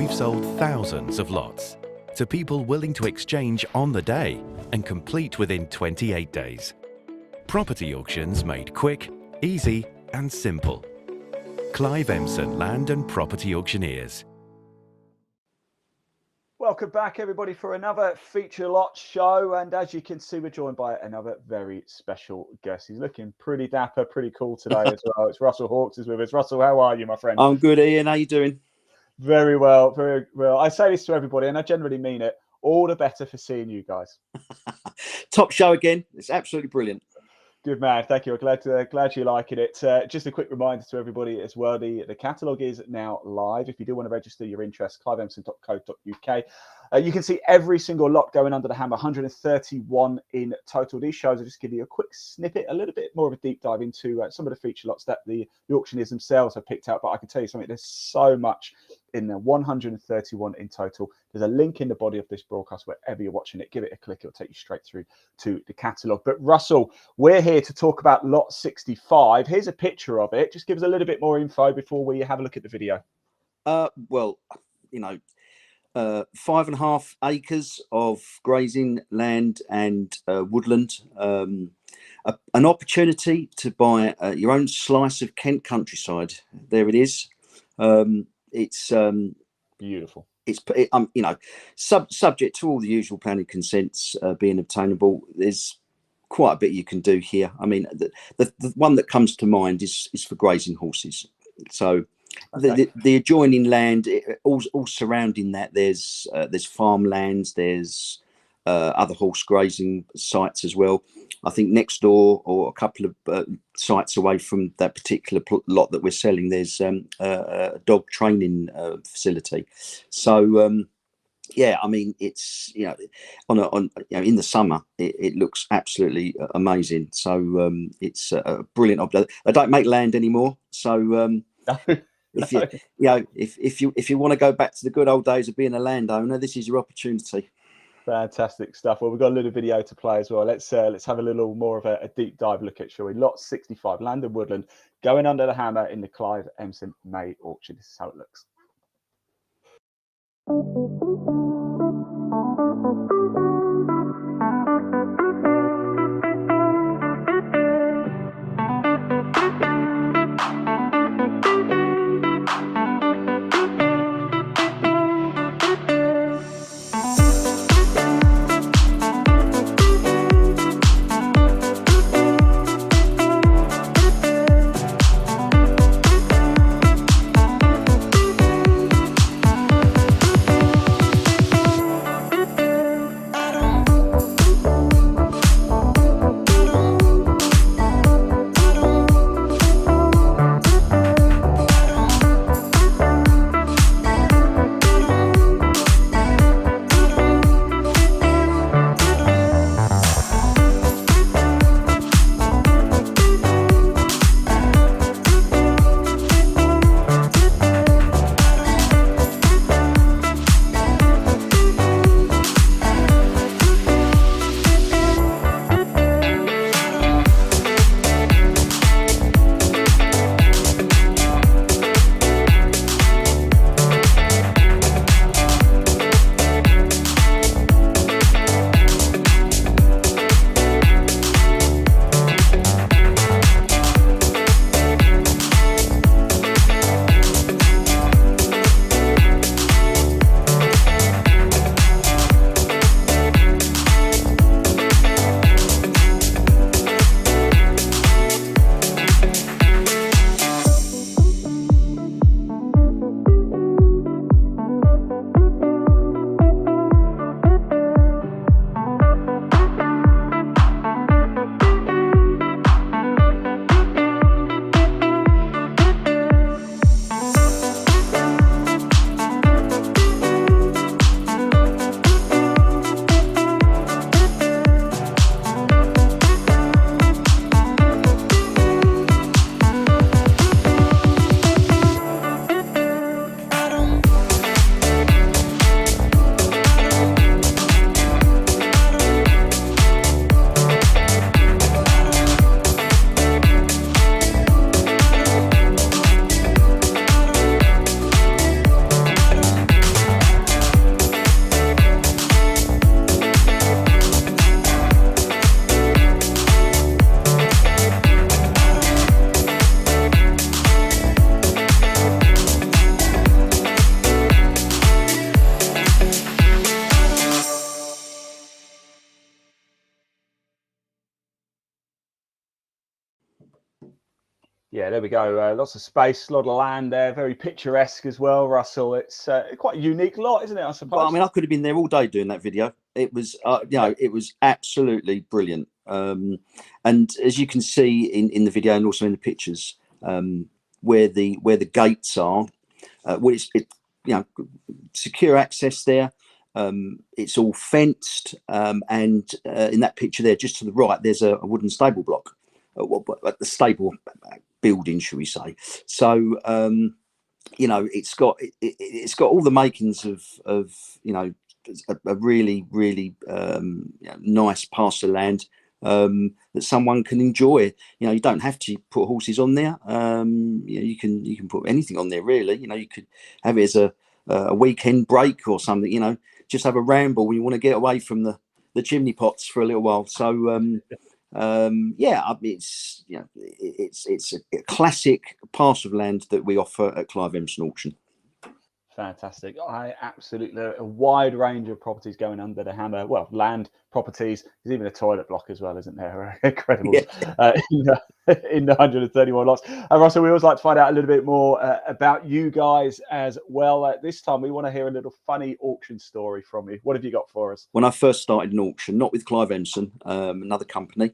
we've sold thousands of lots to people willing to exchange on the day and complete within 28 days. Property auctions made quick, easy and simple. Clive Emson Land and Property Auctioneers. Welcome back, everybody, for another Feature Lot show. And as you can see, we're joined by another very special guest. He's looking pretty dapper, pretty cool today as well. It's Russell Hawks is with us. Russell, how are you, my friend? I'm good, Ian. How you doing? Very well, very well. I say this to everybody, and I generally mean it. All the better for seeing you guys. Top show again. It's absolutely brilliant. Good man, thank you. Glad you're liking it. Just a quick reminder to everybody as well: the catalogue is now live. If you do want to register your interest, cliveemson.co.uk. You can see every single lot going under the hammer, 131 in total. These shows will just give you a quick snippet, a little bit more of a deep dive into some of the feature lots that the auctioneers themselves have picked out. But I can tell you something, there's so much in there, 131 in total. There's a link in the body of this broadcast wherever you're watching it. Give it a click, it'll take you straight through to the catalogue. But Russell, we're here to talk about lot 65. Here's a picture of it. Just give us a little bit more info before we have a look at the video. Well, you know, 5.5 acres of grazing land and woodland. An opportunity to buy your own slice of Kent countryside. There it is. It's beautiful. It's you know, subject to all the usual planning consents being obtainable. There's quite a bit you can do here. I mean, the one that comes to mind is for grazing horses. So okay. the adjoining land, all surrounding that, there's farmlands, there's other horse grazing sites as well. I think next door, or a couple of sites away from that particular lot that we're selling, there's a dog training facility. So yeah, I mean, it's, you know, on you know, in the summer it looks absolutely amazing. So it's a brilliant. They don't make land anymore, so if you know, if you want to go back to the good old days of being a landowner, this is your opportunity. Fantastic stuff. Well, we've got a little video to play as well. Let's have a little more of a deep dive look at, shall we? Lot 65, Land and Woodland, going under the hammer in the Clive Emson May auction. This is how it looks. Yeah, there we go. Lots of space, a lot of land there. Very picturesque as well, Russell. It's quite a unique lot, isn't it? I Well, I suppose. mean, I could have been there all day doing that video. It was, it was absolutely brilliant. And as you can see in the video and also in the pictures, where the gates are, secure access there. It's all fenced, and in that picture there, just to the right, there's a wooden stable block, the stable building, shall we say? So it's got all the makings of a really nice parcel of land that someone can enjoy. You don't have to put horses on there. You can put anything on there really. You could have it as a weekend break or something. Just have a ramble when you want to get away from the chimney pots for a little while. So it's a classic parcel of land that we offer at Clive Emson Auction. Fantastic. Absolutely a wide range of properties going under the hammer. Well, land properties. There's even a toilet block as well, isn't there? Incredible. Yeah. In the 131 lots. Russell, we always like to find out a little bit more about you guys as well. This time we want to hear a little funny auction story from you. What have you got for us? When I first started an auction, not with Clive Emson, another company,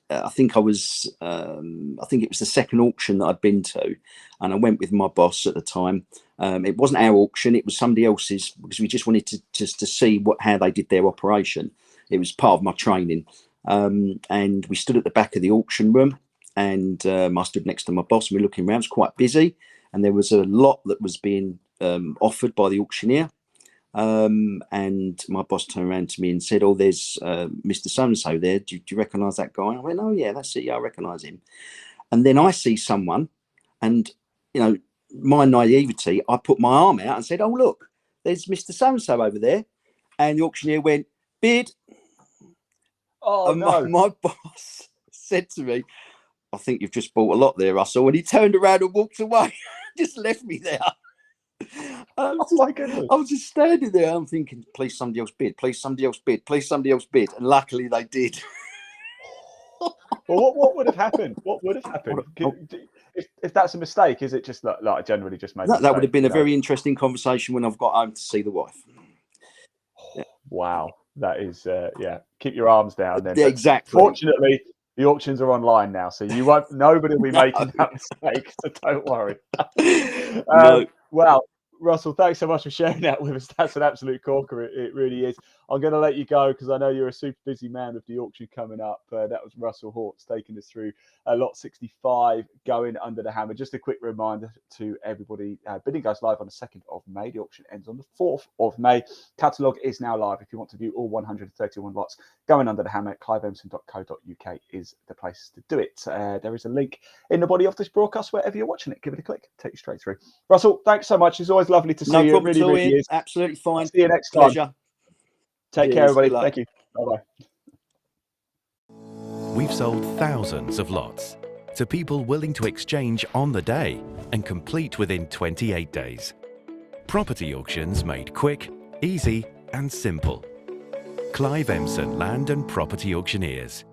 I think it was the second auction that I'd been to, and I went with my boss at the time. It wasn't our auction; it was somebody else's, because we just wanted to see how they did their operation. It was part of my training, and we stood at the back of the auction room, and I stood next to my boss, and we were looking around. It was quite busy, and there was a lot that was being offered by the auctioneer. And my boss turned around to me and said, "Oh, there's Mr. So-and-so there. Do you recognise that guy?" I went, "Oh, yeah, that's it. Yeah, I recognise him." And then I see someone, and my naivety, I put my arm out and said, "Oh, look, there's Mr. So-and-so over there." And the auctioneer went, "Bid." Oh, and no. my boss said to me, "I think you've just bought a lot there, Russell." And he turned around and walked away, just left me there. My goodness. I was just standing there. I'm thinking, please somebody else bid, please somebody else bid, please somebody else bid. And luckily they did. Well, what would have happened? What would have happened? If that's a mistake, is it just like I generally just made a mistake? That would have been a very interesting conversation when I've got home to see the wife. Yeah. Wow. That is, keep your arms down then. Yeah, exactly. Fortunately, the auctions are online now, so nobody will be making that mistake, so don't worry. No. Wow. Russell, thanks so much for sharing that with us. That's an absolute corker. It really is. I'm going to let you go because I know you're a super busy man with the auction coming up. That was Russell Hortz taking us through lot 65 going under the hammer. Just a quick reminder to everybody, bidding goes live on the 2nd of May. The auction ends on the 4th of May. Catalogue is now live. If you want to view all 131 lots going under the hammer, cliveemson.co.uk is the place to do it. There is a link in the body of this broadcast wherever you're watching it. Give it a click. Take you straight through. Russell, thanks so much. It's always lovely to see you. It really is. Absolutely fine. See you next time. Pleasure. Take care, everybody. Thank you. Bye-bye. We've sold thousands of lots to people willing to exchange on the day and complete within 28 days. Property auctions made quick, easy and simple. Clive Emson Land and Property Auctioneers.